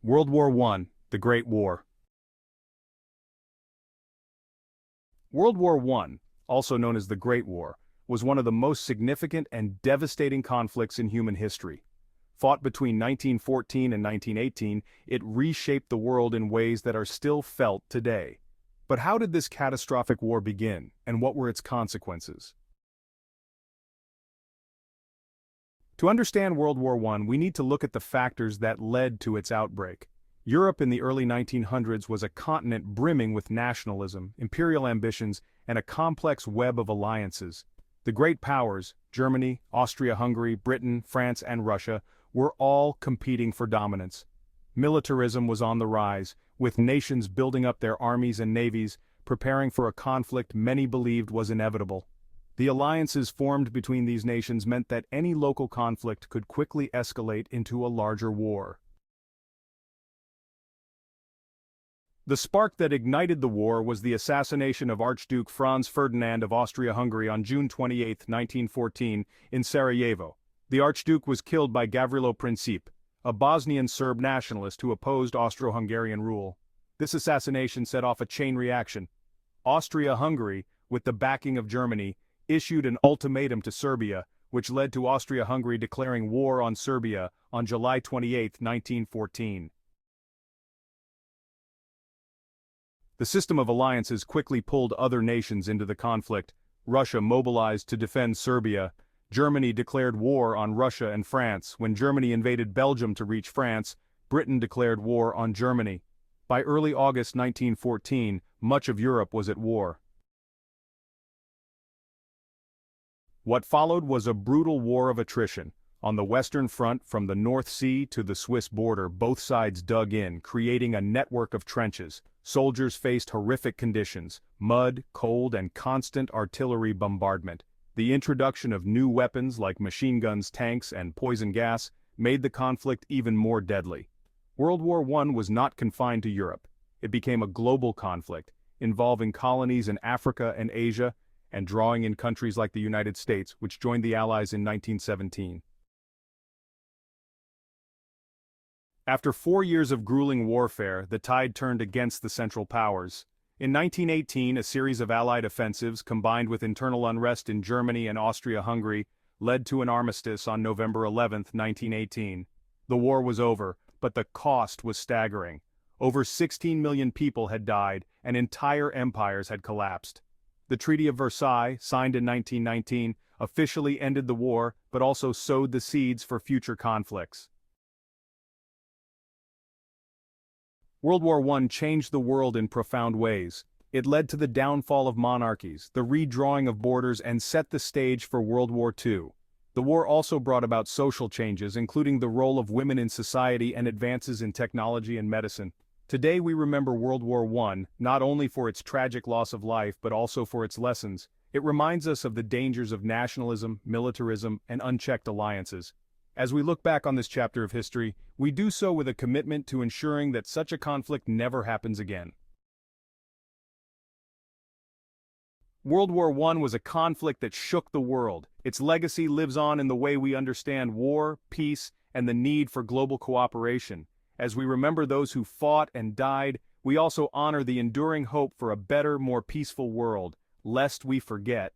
World War I, the Great War. World War I, also known as the Great War, was one of the most significant and devastating conflicts in human history. Fought between 1914 and 1918, it reshaped the world in ways that are still felt today. But how did this catastrophic war begin, and what were its consequences? To understand World War I, we need to look at the factors that led to its outbreak. Europe in the early 1900s was a continent brimming with nationalism, imperial ambitions, and a complex web of alliances. The great powers, Germany, Austria-Hungary, Britain, France, and Russia, were all competing for dominance. Militarism was on the rise, with nations building up their armies and navies, preparing for a conflict many believed was inevitable. The alliances formed between these nations meant that any local conflict could quickly escalate into a larger war. The spark that ignited the war was the assassination of Archduke Franz Ferdinand of Austria-Hungary on June 28, 1914, in Sarajevo. The Archduke was killed by Gavrilo Princip, a Bosnian Serb nationalist who opposed Austro-Hungarian rule. This assassination set off a chain reaction. Austria-Hungary, with the backing of Germany, issued an ultimatum to Serbia, which led to Austria-Hungary declaring war on Serbia on July 28, 1914. The system of alliances quickly pulled other nations into the conflict. Russia mobilized to defend Serbia. Germany declared war on Russia and France. When Germany invaded Belgium to reach France, Britain declared war on Germany. By early August 1914, much of Europe was at war. What followed was a brutal war of attrition. On the Western Front, from the North Sea to the Swiss border, both sides dug in, creating a network of trenches. Soldiers faced horrific conditions: mud, cold, and constant artillery bombardment. The introduction of new weapons like machine guns, tanks, and poison gas made the conflict even more deadly. World War I was not confined to Europe. It became a global conflict, involving colonies in Africa and Asia, and drawing in countries like the United States, which joined the Allies in 1917. After 4 years of grueling warfare, the tide turned against the Central Powers. In 1918, a series of Allied offensives, combined with internal unrest in Germany and Austria-Hungary, led to an armistice on November 11, 1918. The war was over, but the cost was staggering. Over 16 million people had died, and entire empires had collapsed. The Treaty of Versailles, signed in 1919, officially ended the war, but also sowed the seeds for future conflicts. World War I changed the world in profound ways. It led to the downfall of monarchies, the redrawing of borders, and set the stage for World War II. The war also brought about social changes, including the role of women in society and advances in technology and medicine. Today we remember World War I, not only for its tragic loss of life but also for its lessons. It reminds us of the dangers of nationalism, militarism, and unchecked alliances. As we look back on this chapter of history, we do so with a commitment to ensuring that such a conflict never happens again. World War I was a conflict that shook the world. Its legacy lives on in the way we understand war, peace, and the need for global cooperation. As we remember those who fought and died, we also honor the enduring hope for a better, more peaceful world, lest we forget.